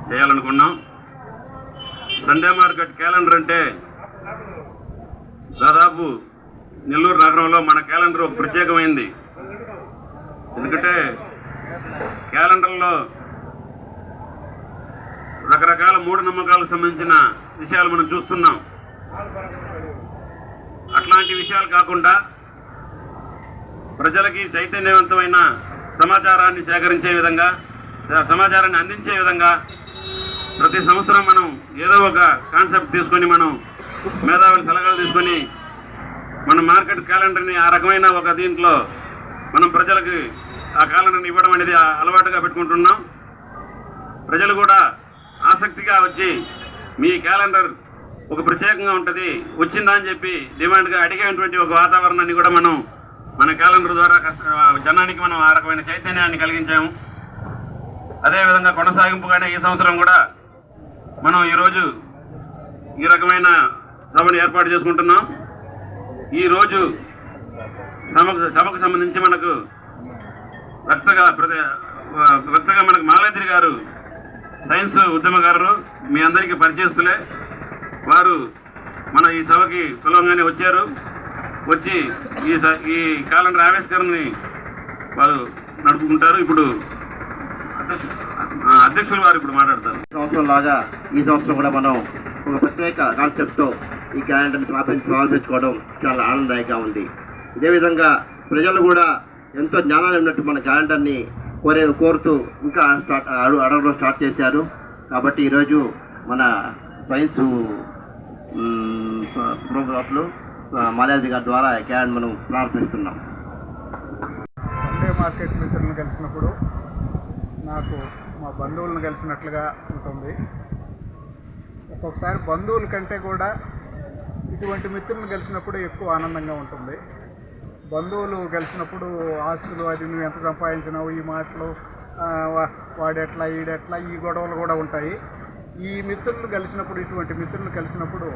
చేయాలనుకున్నాం. Sunday market calendar అంటే దాదాపు నెల్లూరు నగరంలో మన క్యాలెండర్ ప్రత్యేకమైంది. ఎందుకంటే క్యాలెండర్లో రకరకాల మూఢనమ్మకాలకు సంబంధించిన విషయాలు మనం చూస్తున్నాం. అట్లాంటి విషయాలు కాకుండా ప్రజలకి చైతన్యవంతమైన సమాచారాన్ని సేకరించే విధంగా, సమాచారాన్ని అందించే విధంగా ప్రతి సంవత్సరం మనం ఏదో ఒక కాన్సెప్ట్ తీసుకొని, మనం మేధావుల సలహాలు తీసుకొని మన మార్కెట్ క్యాలెండర్ని ఆ రకమైన ఒక దీంట్లో మనం ప్రజలకు ఆ క్యాలెండర్ని ఇవ్వడం అనేది అలవాటుగా పెట్టుకుంటున్నాం. ప్రజలు కూడా ఆసక్తిగా వచ్చి మీ క్యాలెండర్ ఒక ప్రత్యేకంగా ఉంటుంది, వచ్చిందా అని చెప్పి డిమాండ్గా అడిగేటువంటి ఒక వాతావరణాన్ని కూడా మనం మన క్యాలెండర్ ద్వారా జనానికి మనం ఆ రకమైన చైతన్యాన్ని కలిగించాము. అదేవిధంగా కొనసాగింపుగానే ఈ సంవత్సరం కూడా మనం ఈరోజు ఈ రకమైన సభను ఏర్పాటు చేసుకుంటున్నాం. ఈరోజు సభకు సంబంధించి మనకు వక్తగా మనకు మాలద్రి గారు సైన్స్ ఉద్యమకారులు, మీ అందరికీ పరిచయస్తులే. వారు మన ఈ సభకి పిలవంగానే వచ్చారు. వచ్చి ఈ క్యాలెండర్ ఆవిష్కరణని వారు నడుపుకుంటారు. ఇప్పుడు అధ్యక్షులు వారు ఇప్పుడు మాట్లాడతారు. సంవత్సరం లాగా ఈ సంవత్సరం కూడా మనం ఒక ప్రత్యేక కాన్సెప్ట్తో ఈ క్యాలెండర్ని ప్రారంభించుకోవడం చాలా ఆనందదాయకంగా ఉంది. ఇదేవిధంగా ప్రజలు కూడా ఎంతో జ్ఞానాన్ని ఉన్నట్టు మన క్యాలెండర్ని కోరుతూ ఇంకా అడగడం స్టార్ట్ చేశారు. కాబట్టి ఈరోజు మన సైన్స్ ప్రోగ్రామ్లు మాల్యాద్రి గారి ద్వారా క్యాలెండర్ మనం ప్రారంభిస్తున్నాం. సండే మార్కెట్ మిత్రులను కలిసినప్పుడు నాకు మా బంధువులను కలిసినట్లుగా ఉంటుంది. ఒక్కొక్కసారి బంధువుల కంటే కూడా ఇటువంటి మిత్రులను కలిసినప్పుడు ఎక్కువ ఆనందంగా ఉంటుంది. బంధువులు కలిసినప్పుడు ఆస్తులు, అది నువ్వు ఎంత సంపాదించినావు, ఈ మాటలు, వాడెట్లా ఈడెట్లా, ఈ గొడవలు కూడా ఉంటాయి. ఈ మిత్రులు కలిసినప్పుడు, ఇటువంటి మిత్రులు కలిసినప్పుడు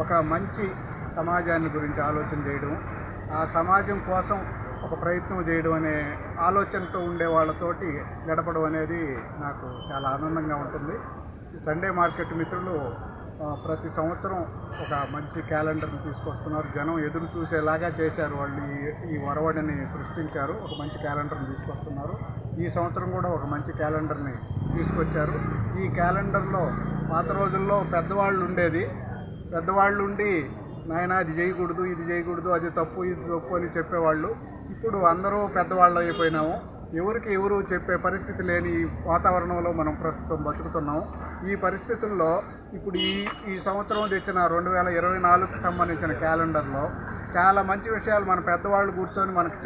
ఒక మంచి సమాజాన్ని గురించి ఆలోచన చేయడం, ఆ సమాజం కోసం ఒక ప్రయత్నం చేయడం అనే ఆలోచనతో ఉండే వాళ్ళతోటి గడపడం అనేది నాకు చాలా ఆనందంగా ఉంటుంది. ఈ సండే మార్కెట్ మిత్రులు ప్రతి సంవత్సరం ఒక మంచి క్యాలెండర్ని తీసుకొస్తున్నారు. జనం ఎదురు చూసేలాగా చేశారు. వాళ్ళు ఈ ఒరవడిని సృష్టించారు, ఒక మంచి క్యాలెండర్ని తీసుకొస్తున్నారు. ఈ సంవత్సరం కూడా ఒక మంచి క్యాలెండర్ని తీసుకొచ్చారు. ఈ క్యాలెండర్లో పాత రోజుల్లో పెద్దవాళ్ళు ఉండేది. పెద్దవాళ్ళు ఉండి, నాయన అది చేయకూడదు, ఇది చేయకూడదు, అది తప్పు, ఇది తప్పు అని చెప్పేవాళ్ళు. ఇప్పుడు అందరూ పెద్దవాళ్ళు అయిపోయినాము. ఎవరికి ఎవరు చెప్పే పరిస్థితి లేని వాతావరణంలో మనం ప్రస్తుతం బతుకుతున్నాం. ఈ పరిస్థితుల్లో ఇప్పుడు ఈ సంవత్సరం తెచ్చిన 2024కి సంబంధించిన క్యాలెండర్లో చాలా మంచి విషయాలు మన పెద్దవాళ్ళు కూర్చొని మనకు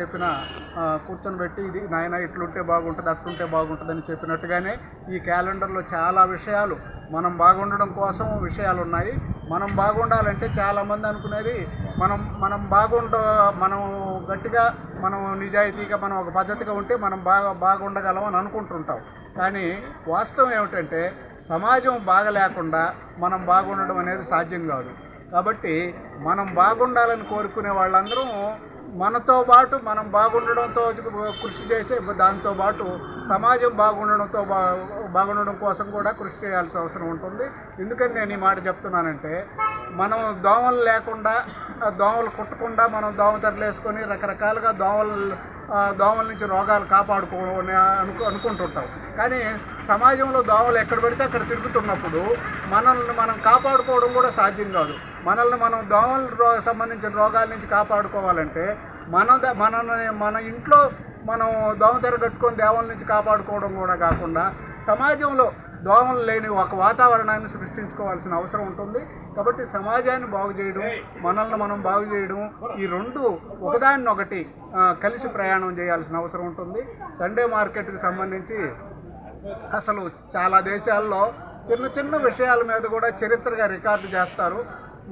కూర్చొని పెట్టి ఇది నాయన ఇట్లుంటే బాగుంటుంది అట్లుంటే బాగుంటుందని చెప్పినట్టుగానే ఈ క్యాలెండర్లో చాలా విషయాలు మనం బాగుండడం కోసం విషయాలు ఉన్నాయి. మనం బాగుండాలంటే చాలామంది అనుకునేది మనం గట్టిగా మనం నిజాయితీగా మనం ఒక పద్ధతిగా ఉంటే మనం బాగుండగలం అని అనుకుంటుంటాం. కానీ వాస్తవం ఏమిటంటే సమాజం బాగలేకుండా మనం బాగుండడం అనేది సాధ్యం కాదు. కాబట్టి మనం బాగుండాలని కోరుకునే వాళ్ళందరూ మనతో పాటు మనం బాగుండడంతో కృషి చేసే దాంతోపాటు సమాజం బాగుండడం కోసం కూడా కృషి చేయాల్సిన అవసరం ఉంటుంది. ఎందుకని నేను ఈ మాట చెప్తున్నానంటే మనం దోమలు లేకుండా దోమలు కుట్టకుండా మనం దోమ తెరలేసుకొని రకరకాలుగా దోమల నుంచి రోగాలు కాపాడుకోవాలని అనుకుంటుంటాం. కానీ సమాజంలో దోమలు ఎక్కడ పెడితే అక్కడ తిరుగుతున్నప్పుడు మనల్ని మనం కాపాడుకోవడం కూడా సాధ్యం కాదు. మనల్ని మనం దోమలు సంబంధించిన రోగాల నుంచి కాపాడుకోవాలంటే మన ఇంట్లో మనం దోమ తెర కట్టుకొని దోమల నుంచి కాపాడుకోవడం కూడా కాకుండా సమాజంలో దోమలు లేని ఒక వాతావరణాన్ని సృష్టించుకోవాల్సిన అవసరం ఉంటుంది. కాబట్టి సమాజాన్ని బాగు చేయడం, మనల్ని మనం బాగు చేయడం, ఈ రెండు ఒకదాన్నొకటి కలిసి ప్రయాణం చేయాల్సిన అవసరం ఉంటుంది. సండే మార్కెట్కి సంబంధించి అసలు చాలా దేశాల్లో చిన్న చిన్న విషయాల మీద కూడా చరిత్రగా రికార్డు చేస్తారు.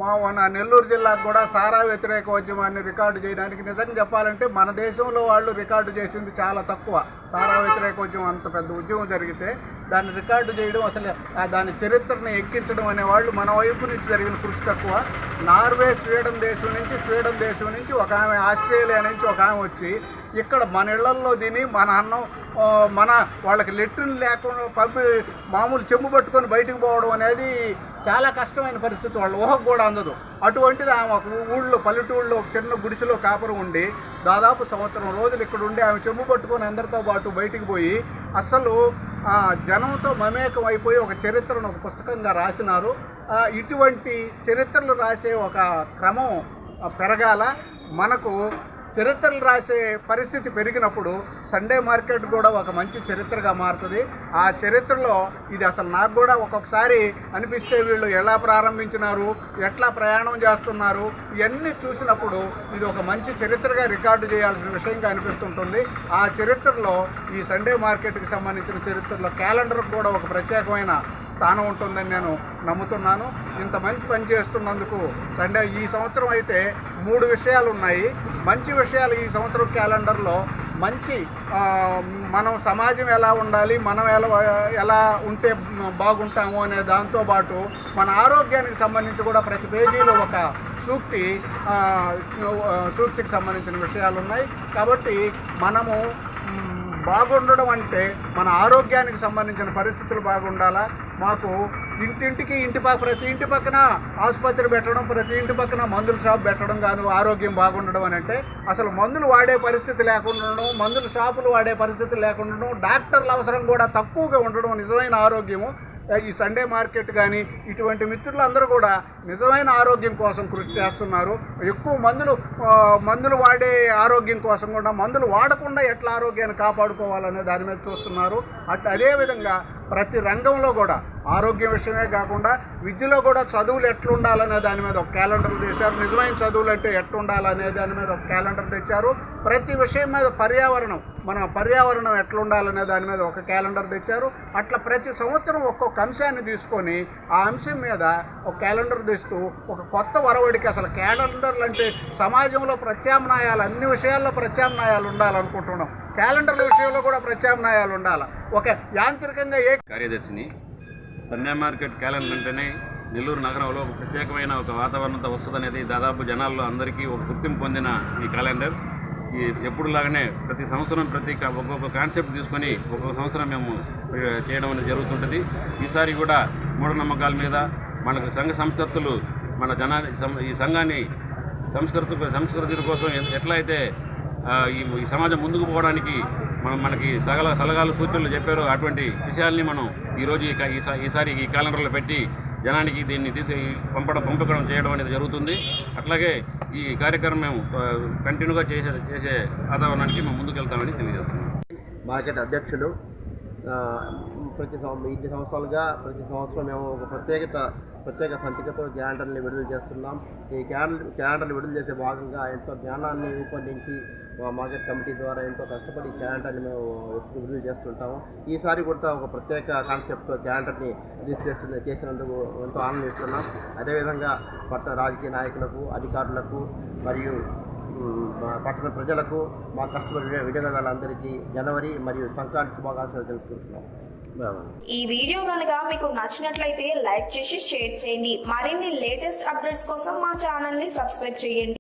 మన నెల్లూరు జిల్లాకు కూడా సారా వ్యతిరేక ఉద్యమాన్ని రికార్డు చేయడానికి నిజంగా చెప్పాలంటే మన దేశంలో వాళ్ళు రికార్డు చేసింది చాలా తక్కువ. సారా వ్యతిరేక ఉద్యమం అంత పెద్ద ఉద్యమం జరిగితే దాన్ని రికార్డు చేయడం, అసలు దాని చరిత్రను ఎక్కించడం అనేవాళ్ళు మన వైపు నుంచి జరిగిన కృషి తక్కువ. నార్వే స్వీడన్ దేశం నుంచి ఒక ఆమె, ఆస్ట్రేలియా నుంచి ఒక ఆమె వచ్చి ఇక్కడ మన ఇళ్లల్లో తిని మన అన్నం వాళ్ళకి లెట్రిన్ లేకుండా పంపి మామూలు చెంబు పట్టుకొని బయటకు పోవడం అనేది చాలా కష్టమైన పరిస్థితి, వాళ్ళ ఊహకు కూడా అందదు. అటువంటిది ఆమె ఒక పల్లెటూళ్ళలో ఒక చిన్న గుడిసెలో కాపురం ఉండి దాదాపు సంవత్సరం రోజులు ఇక్కడ ఉండి ఆమె చెంబు పట్టుకొని అందరితో పాటు బయటికి పోయి అసలు జనంతో మమేకం అయిపోయి ఒక చరిత్రను ఒక పుస్తకంగా రాసినారు. ఇటువంటి చరిత్రలు రాసే ఒక క్రమం పెరగాల. మనకు చరిత్రలు రాసే పరిస్థితి పెరిగినప్పుడు సండే మార్కెట్ కూడా ఒక మంచి చరిత్రగా మారుతుంది. ఆ చరిత్రలో ఇది అసలు నాకు కూడా ఒక్కొక్కసారి అనిపిస్తే వీళ్ళు ఎలా ప్రారంభించినారు, ఎట్లా ప్రయాణం చేస్తున్నారు, ఇవన్నీ చూసినప్పుడు ఇది ఒక మంచి చరిత్రగా రికార్డు చేయాల్సిన విషయంగా అనిపిస్తుంటుంది. ఆ చరిత్రలో ఈ సండే మార్కెట్కి సంబంధించిన చరిత్రలో క్యాలెండర్కి కూడా ఒక ప్రత్యేకమైన స్థానం ఉంటుందని నేను నమ్ముతున్నాను. ఇంత మంచి పని చేస్తున్నందుకు సండే ఈ సంవత్సరం అయితే 3 విషయాలు ఉన్నాయి. మంచి విషయాలు ఈ సంవత్సరం క్యాలెండర్లో మంచి మనం సమాజం ఎలా ఉండాలి, మనం ఎలా ఉంటే బాగుంటాము అనే దాంతోపాటు మన ఆరోగ్యానికి సంబంధించి కూడా ప్రతి పేజీలో ఒక సూక్తికి సంబంధించిన విషయాలు ఉన్నాయి. కాబట్టి మనము బాగుండడం అంటే మన ఆరోగ్యానికి సంబంధించిన పరిస్థితులు బాగుండాలా. మాకు ప్రతి ఇంటి పక్కన ఆసుపత్రి పెట్టడం, ప్రతి ఇంటి పక్కన మందుల షాప్ పెట్టడం కాదు ఆరోగ్యం బాగుండడం అని అంటే. అసలు మందులు వాడే పరిస్థితి లేకుండా ఉండడం, మందుల షాపులు వాడే పరిస్థితి లేకుండా ఉండడం, డాక్టర్ల అవసరం కూడా తక్కువగా ఉండడం నిజమైన ఆరోగ్యము. ఈ సండే మార్కెట్ కానీ ఇటువంటి మిత్రులందరూ కూడా నిజమైన ఆరోగ్యం కోసం కృషి చేస్తున్నారు. ఎక్కువ మందులు వాడే ఆరోగ్యం కోసం కూడా మందులు వాడకుండా ఎట్లా ఆరోగ్యాన్ని కాపాడుకోవాలనే దాని మీద చూస్తున్నారు. అదేవిధంగా ప్రతి రంగంలో కూడా ఆరోగ్యం విషయమే కాకుండా విద్యలో కూడా చదువులు ఎట్లుండాలనే దాని మీద ఒక క్యాలెండర్ తెచ్చారు. నిజమైన చదువులు అంటే ఎట్లుండాలనే దాని మీద ఒక క్యాలెండర్ తెచ్చారు. ప్రతి విషయం మీద పర్యావరణం ఎట్లుండాలనే దాని మీద ఒక క్యాలెండర్ తెచ్చారు. అట్లా ప్రతి సంవత్సరం ఒక్కొక్క అంశాన్ని తీసుకొని ఆ అంశం మీద ఒక క్యాలెండర్ తెస్తూ ఒక కొత్త వరవడికి అసలు క్యాలెండర్లు అంటే సమాజంలో ప్రత్యామ్నాయాలు, అన్ని విషయాల్లో ప్రత్యామ్నాయాలు ఉండాలనుకుంటున్నాం. క్యాలెండర్ల విషయంలో కూడా ప్రత్యామ్నాయాలు ఉండాలి. ఒక యాంత్రికంగా కార్యదర్శిని. సండే మార్కెట్ క్యాలెండర్ అంటేనే నెల్లూరు నగరంలో ఒక ప్రత్యేకమైన ఒక వాతావరణంతో వస్తుందనేది దాదాపు జనాల్లో అందరికీ ఒక గుర్తింపు పొందిన ఈ క్యాలెండర్ ఎప్పుడులాగానే ప్రతి సంవత్సరం ఒక్కొక్క కాన్సెప్ట్ తీసుకొని ఒక్కొక్క సంవత్సరం మేము చేయడం అనేది జరుగుతుంటుంది. ఈసారి కూడా మూఢనమ్మకాల మీద మనకు సంఘ సంస్కృతులు మన ఈ సంఘాన్ని సంస్కృతి కోసం ఎట్లా అయితే ఈ సమాజం ముందుకు పోవడానికి మనకి సలహాలు సూచనలు చెప్పారో అటువంటి విషయాల్ని మనం ఈరోజు ఈసారి ఈ క్యాలెండర్లో పెట్టి జనానికి దీన్ని పంపకం చేయడం అనేది జరుగుతుంది. అట్లాగే ఈ కార్యక్రమం మేము కంటిన్యూగా చేసే వాతావరణానికి మేము ముందుకు వెళ్తామని తెలియజేస్తున్నాం. మార్కెట్ అధ్యక్షులు. ఇన్ని సంవత్సరాలుగా ప్రతి సంవత్సరం మేము ఒక ప్రత్యేక సంచికతో క్యాలెండర్ని విడుదల చేస్తున్నాం. ఈ క్యాలెండర్ని విడుదల చేసే భాగంగా ఎంతో జ్ఞానాన్ని రూపొందించి మా మార్కెట్ కమిటీ ద్వారా ఎంతో కష్టపడి క్యాలెండర్ని మేము ఎప్పుడు విడుదల చేస్తుంటాము. ఈసారి కూడా ఒక ప్రత్యేక కాన్సెప్ట్తో క్యాలెండర్ని రిలీజ్ చేసినందుకు ఎంతో ఆనందిస్తున్నాం. అదేవిధంగా రాజకీయ నాయకులకు, అధికారులకు మరియు పట్టణ ప్రజలకు, మా కస్టమర్ వినియోగదారులందరికీ జనవరి మరియు సంక్రాంతి శుభాకాంక్షలు తెలుపుకుంటున్నాం. ఈ వీడియో కనుక మీకు నచ్చినట్లయితే లైక్ చేసి షేర్ చేయండి. మరిన్ని లేటెస్ట్ అప్డేట్స్ కోసం మా ఛానల్ ని సబ్స్క్రైబ్ చేయండి.